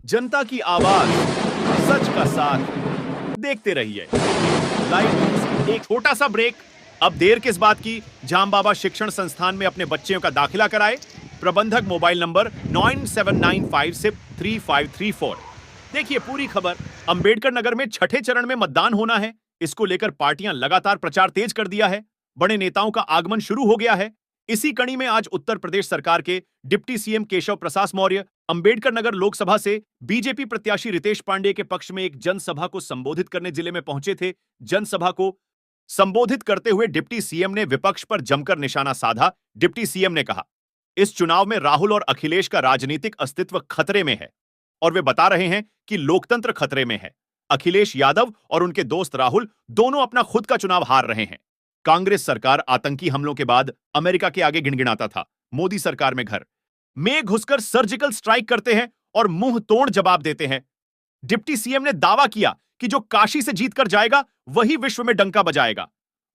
जनता की आवाज, सच का साथ। देखते रहिए लाइव न्यूज। एक छोटा सा ब्रेक। अब देर किस बात की, जामबाबा शिक्षण संस्थान में अपने बच्चों का दाखिला कराए। प्रबंधक मोबाइल नंबर 9795635334। देखिए पूरी खबर। अंबेडकर नगर में छठे चरण में मतदान होना है। इसको लेकर पार्टियां लगातार प्रचार तेज कर दिया है। बड़े नेताओं का आगमन शुरू हो गया है। इसी कड़ी में आज उत्तर प्रदेश सरकार के डिप्टी सीएम केशव प्रसाद मौर्य अंबेडकर नगर लोकसभा से बीजेपी प्रत्याशी रितेश पांडेय के पक्ष में एक जनसभा को संबोधित करने जिले में पहुंचे थे। जनसभा को संबोधित करते हुए डिप्टी सीएम ने विपक्ष पर जमकर निशाना साधा। डिप्टी सीएम ने कहा, इस चुनाव में राहुल और अखिलेश का राजनीतिक अस्तित्व खतरे में है और वे बता रहे हैं कि लोकतंत्र खतरे में है। अखिलेश यादव और उनके दोस्त राहुल दोनों अपना खुद का चुनाव हार रहे हैं। कांग्रेस सरकार आतंकी हमलों के बाद अमेरिका के आगे गिनगिनाता था। मोदी सरकार में घर में घुसकर सर्जिकल स्ट्राइक करते हैं और मुंह तोड़ जवाब देते हैं। डिप्टी सीएम ने दावा किया कि जो काशी से जीतकर जाएगा वही विश्व में डंका बजाएगा।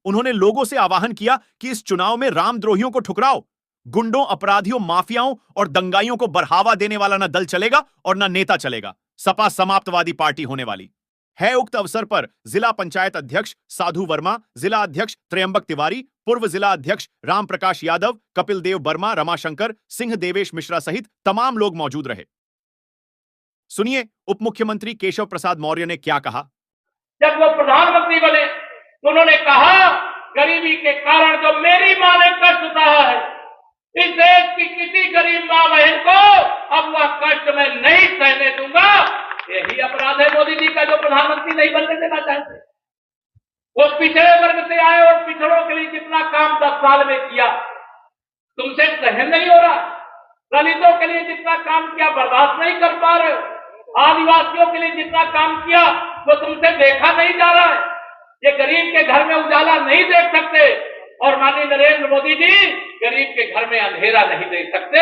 उन्होंने लोगों से आह्वान किया कि इस चुनाव में रामद्रोहियों को ठुकराओ। गुंडों, अपराधियों, माफियाओं और दंगाइयों को बढ़ावा देने वाला न दल चलेगा और न नेता चलेगा। सपा समाप्तवादी पार्टी होने वाली है। उक्त अवसर पर जिला पंचायत अध्यक्ष साधु वर्मा, जिला अध्यक्ष त्रयंबक तिवारी, पूर्व जिला अध्यक्ष राम प्रकाश यादव, कपिल देव वर्मा, रमाशंकर सिंह, देवेश मिश्रा सहित तमाम लोग मौजूद रहे। सुनिए उप मुख्यमंत्री केशव प्रसाद मौर्य ने क्या कहा। जब वो प्रधानमंत्री बने तो उन्होंने कहा, गरीबी के कारण जो मेरी मां ने कष्ट सहा है, इस देश की किसी गरीब मां बहन को अब वह कष्ट मैं नहीं सहने दूंगा। यही अपराध है मोदी जी का, जो प्रधानमंत्री नहीं बनने देना चाहते। वो पिछड़े वर्ग से आए और पिछड़ों के लिए जितना काम 10 साल में किया तुमसे सहन नहीं हो रहा। दलितों के लिए जितना काम किया बर्दाश्त नहीं कर पा रहे हो। आदिवासियों के लिए जितना काम किया वो तुमसे देखा नहीं जा रहा है। ये गरीब के घर में उजाला नहीं देख सकते और माननीय नरेंद्र मोदी जी गरीब के घर में अंधेरा नहीं देख सकते।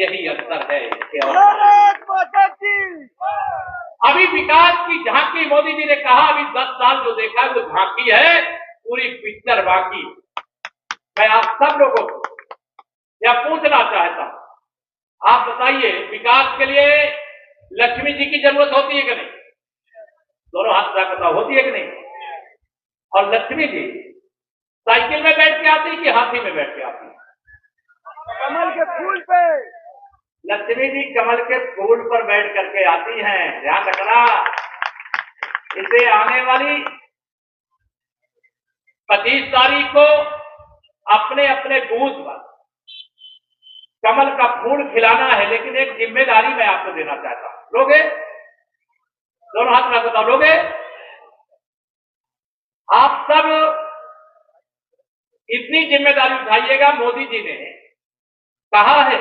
यही अंतर है। अभी विकास की झांकी, मोदी जी ने कहा अभी 10 साल जो देखा है वो झांकी है, पूरी पिक्चर बाकी। मैं आप सब लोगों को यह पूछना चाहता हूं, आप बताइए विकास के लिए लक्ष्मी जी की जरूरत होती है कि नहीं? दोनों हाथ उठा बताओ, होती है कि नहीं? और लक्ष्मी जी साइकिल में बैठ के आती है कि हाथी में बैठ के आती है? कमल के फूल पे। लक्ष्मी जी कमल के फूल पर बैठ करके आती हैं, ध्यान रखना। इसे आने वाली 25 तारीख को अपने अपने बूथ पर कमल का फूल खिलाना है, लेकिन एक जिम्मेदारी मैं आपको देना चाहता हूं। लोगे? दोनों हाथ में बताओ, लोगे? आप सब इतनी जिम्मेदारी उठाइएगा। मोदी जी ने कहा है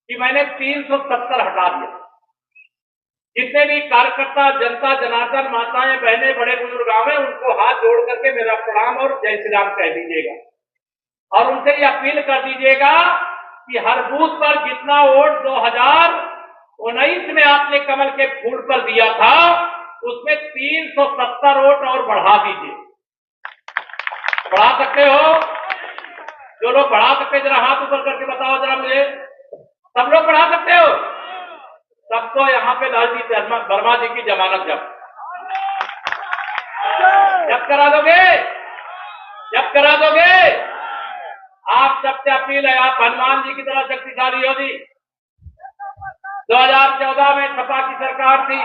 कि मैंने 370 हटा दिया। जितने भी कार्यकर्ता, जनता, जनार्दन, माताएं, बहनें, बड़े बुजुर्ग आए उनको हाथ जोड़ करके मेरा प्रणाम और जय श्री राम कह दीजिएगा और उनसे ये अपील कर दीजिएगा कि हर बूथ पर जितना वोट 2019 में आपने कमल के फूल पर दिया था उसमें 370 वोट और बढ़ा दीजिए। बढ़ा सकते हो? जो लोग बढ़ा सकते जरा हाथ ऊपर करके बताओ जरा मुझे। सब लोग बढ़ा सकते हो? सबको यहाँ पे लालजी वर्मा जी की जमानत जब करा दोगे? जब करा दोगे? आप सबसे अपील है, आप हनुमान जी की तरह शक्तिशाली हो जी। 2014 में सपा की सरकार थी।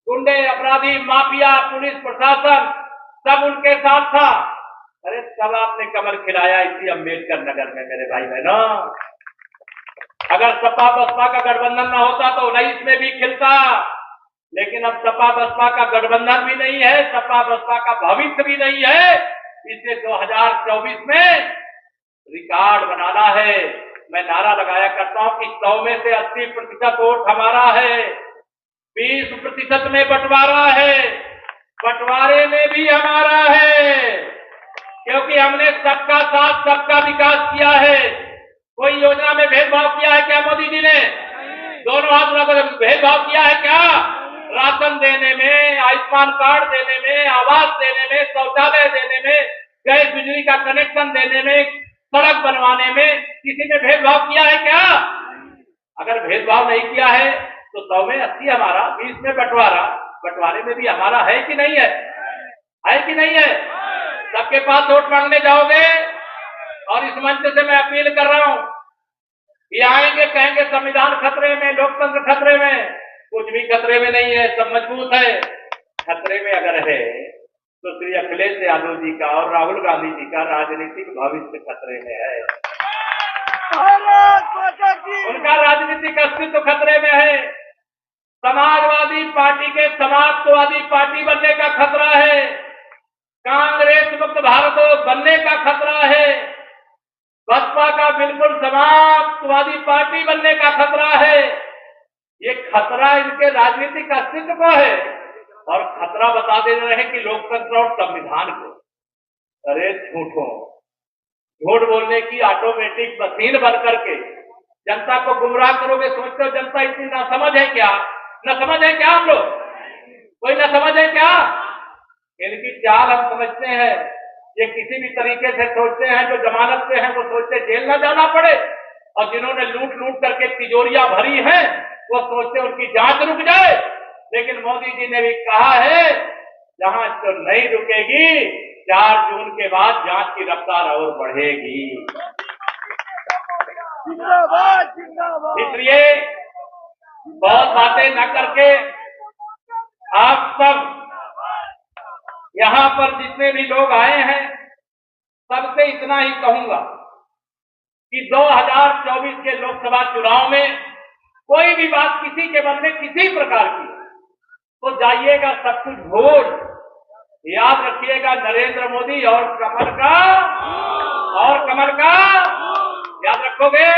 गुंडे, अपराधी, माफिया, पुलिस प्रशासन सब उनके साथ था। अरे सब आपने कमल खिलाया इसी अंबेडकर नगर में मेरे भाई बहनों। अगर सपा बसपा का गठबंधन न होता तो 19 में भी खिलता, लेकिन अब सपा बसपा का गठबंधन भी नहीं है, सपा बसपा का भविष्य भी नहीं है। इसे 2024 में रिकॉर्ड बनाना है। मैं नारा लगाया करता हूं कि 100 में से 80% वोट हमारा है, 20% में बंटवारा है, बंटवारे में भी हमारा है, क्योंकि हमने सबका साथ सबका विकास किया है। कोई योजना में भेदभाव किया है क्या मोदी जी ने? दोनों हाथ लगाकर भेदभाव किया है क्या? राशन देने में, आयुष्मान कार्ड देने में, आवास देने में, शौचालय देने में, गैस बिजली का कनेक्शन देने में, सड़क बनवाने में किसी ने भेदभाव किया है क्या? अगर भेदभाव नहीं किया है तो 100 में 80 हमारा, 20 में बंटवारा, बंटवारे में भी हमारा है कि नहीं है? है कि नहीं है? सबके पास वोट मांगने जाओगे? और इस मंच से मैं अपील कर रहा हूं, ये आएंगे कहेंगे संविधान खतरे में, लोकतंत्र खतरे में। कुछ भी खतरे में नहीं है, सब मजबूत है। खतरे में अगर है तो श्री अखिलेश यादव जी का और राहुल गांधी जी का राजनीतिक भविष्य खतरे में है। भारत माता की। उनका राजनीतिक अस्तित्व खतरे में है। समाजवादी पार्टी के समाजवादी पार्टी बनने का खतरा है। कांग्रेस मुक्त भारत बनने का खतरा है। बसपा का बिल्कुल समाजवादी पार्टी बनने का खतरा है। ये खतरा इनके राजनीतिक अस्तित्व को है और खतरा बता दे रहे हैं कि लोकतंत्र और संविधान को। अरे झूठों, झूठ बोलने की ऑटोमेटिक मशीन बन करके जनता को गुमराह करोगे। सोचते हो जनता इतनी ना समझ है क्या? ना समझ है क्या? हम लोग कोई ना समझ है क्या? इनकी चाल हम समझते हैं। ये किसी भी तरीके से सोचते हैं, जो जमानत पे हैं वो सोचते जेल ना जाना पड़े, और जिन्होंने लूट लूट करके तिजोरियां भरी हैं वो सोचते उनकी जांच रुक जाए। लेकिन मोदी जी ने भी कहा है जांच तो नहीं रुकेगी, 4 जून के बाद जांच की रफ्तार और बढ़ेगी। जिंदाबाद जिंदाबाद। इसलिए बहुत बातें न करके आप सब यहाँ पर जितने भी लोग आए हैं सबसे इतना ही कहूंगा कि 2024 के लोकसभा चुनाव में कोई भी बात किसी के मन में किसी प्रकार की तो जाइएगा सब कुछ भूल, याद रखिएगा नरेंद्र मोदी और कमल का याद रखोगे।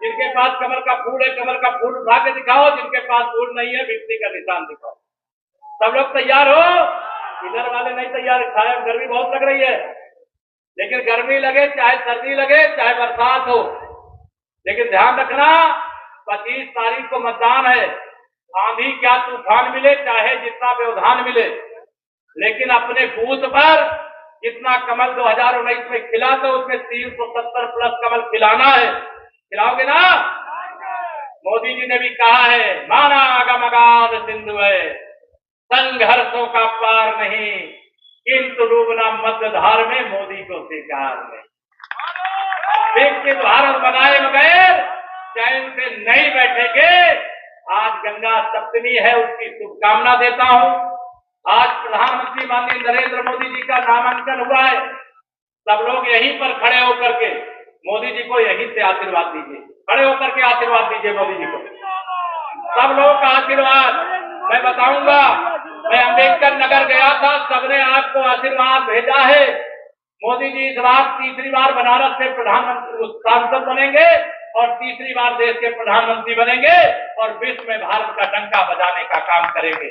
जिनके पास कमल का फूल है, कमल का फूल उठा के दिखाओ। जिनके पास फूल नहीं है, विपत्ति का निशान दिखाओ। सब लोग तैयार हो? इधर वाले नहीं तैयार, खाए गर्मी बहुत लग रही है। लेकिन गर्मी लगे, चाहे सर्दी लगे, चाहे बरसात हो, लेकिन ध्यान रखना 25 तारीख को मतदान है। आंधी क्या तूफान मिले, चाहे जितना व्यवधान मिले, लेकिन अपने बूथ पर जितना कमल 2019 में खिला था उसमें 370 प्लस कमल खिलाना है। खिलाओगे ना? मोदी जी ने भी कहा है माना आगम अगाध सिंधु है, संघर्षों का पार नहीं, किंतु डूबना मध्यधार में मोदी को स्वीकार नहीं। विकसित भारत बनाए बगैर चैन से नहीं बैठेंगे। आज गंगा सप्तमी है, उसकी शुभकामना देता हूं। आज प्रधानमंत्री माननीय नरेंद्र मोदी जी का नामांकन हुआ है। सब लोग यहीं पर खड़े होकर के मोदी जी को यहीं से आशीर्वाद दीजिए। खड़े होकर के आशीर्वाद दीजिए मोदी जी को। सब लोगों का आशीर्वाद मैं बताऊंगा। मैं अम्बेडकर नगर गया था, सबने आपको आशीर्वाद भेजा है। मोदी जी इस बार तीसरी बार बनारस से प्रधानमंत्री सांसद बनेंगे और तीसरी बार देश के प्रधानमंत्री बनेंगे और विश्व में भारत का डंका बजाने का काम करेंगे।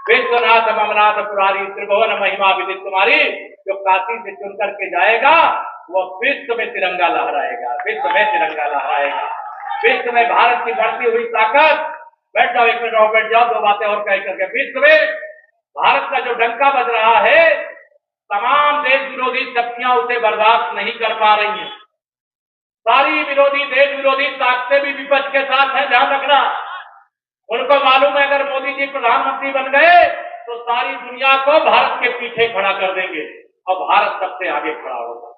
विश्वनाथ ममनाथ पुरारी त्रिभुवन महिमा विदित तुम्हारी, जो काशी से चुन करके जाएगा वो विश्व में तिरंगा लहराएगा, विश्व में तिरंगा लहराएगा। विश्व में भारत की बढ़ती हुई ताकत, बैठ जाओ एक मिनट और बैठ जाओ, 2 बातें और कह करके। विश्व में भारत का जो डंका बज रहा है, तमाम देश विरोधी शक्तियां उसे बर्दाश्त नहीं कर पा रही हैं। सारी विरोधी देश विरोधी ताकतें भी विपक्ष के साथ है, ध्यान रखना। उनको मालूम है अगर मोदी जी प्रधानमंत्री बन गए तो सारी दुनिया को भारत के पीछे खड़ा कर देंगे और भारत सबसे आगे खड़ा होगा।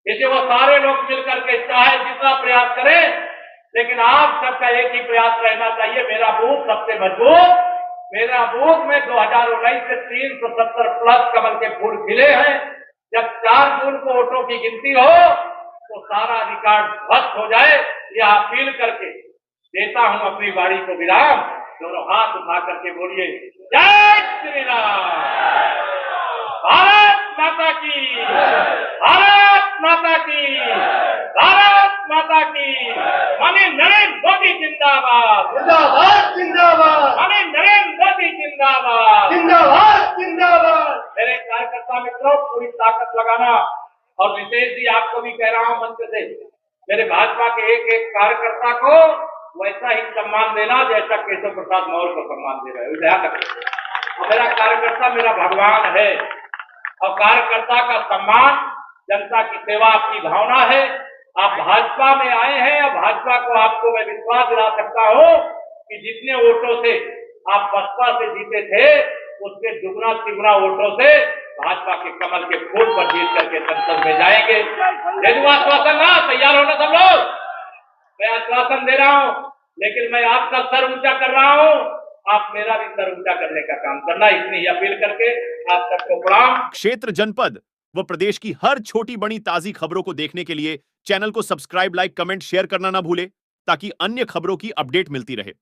इसलिए वो सारे लोग मिलकर के चाहे जितना प्रयास करें, लेकिन आप सबका एक ही प्रयास रहना चाहिए, मेरा बूथ सबसे मजबूत। मेरा बूथ में 2019 से 370 प्लस कमल के फूल खिले हैं। जब 4 जून को वोटों की गिनती हो तो सारा रिकॉर्ड ध्वस्त हो जाए, यह अपील करके देता हूं अपनी वाणी को विराम। दोनों हाथ उठा करके बोलिए जय श्री राम। भारत माता की, भारत माता की, भारत माता की। माननीय नरेंद्र मोदी जिंदाबाद, जिंदाबाद जिंदाबाद, माननीय नरेंद्र मोदी जिंदाबाद, जिंदाबाद जिंदाबाद। मेरे कार्यकर्ता मित्रों, पूरी ताकत लगाना। और विशेष जी आपको भी कह रहा हूं मंच से, मेरे भाजपा के एक एक कार्यकर्ता को वैसा ही सम्मान देना जैसा केशव प्रसाद मौर्य को सम्मान दे रहे हो, ध्यान रखिए। मेरा कार्यकर्ता मेरा भगवान है और कार्यकर्ता का सम्मान, जनता की सेवा आपकी भावना है। आप भाजपा में आए हैं और भाजपा को आपको मैं विश्वास दिला सकता हूं कि कि जितने वोटों से आप बसपा से जीते थे उसके दुगना तिगुना वोटों से भाजपा के कमल के फूल पर जीत करके संसद में जाएंगे। दे दूं आश्वासन ना? तैयार होना सब लोग? मैं आश्वासन दे रहा हूं, लेकिन मैं आपका सर ऊंचा कर रहा हूं, आप मेरा भी सर ऊंचा करने का काम करना, इतनी ही अपील करके आप सबको प्रणाम। क्षेत्र, जनपद व प्रदेश की हर छोटी बड़ी ताजी खबरों को देखने के लिए चैनल को सब्सक्राइब, लाइक, कमेंट, शेयर करना ना भूले, ताकि अन्य खबरों की अपडेट मिलती रहे।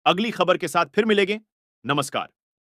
अगली खबर के साथ फिर मिलेंगे। नमस्कार।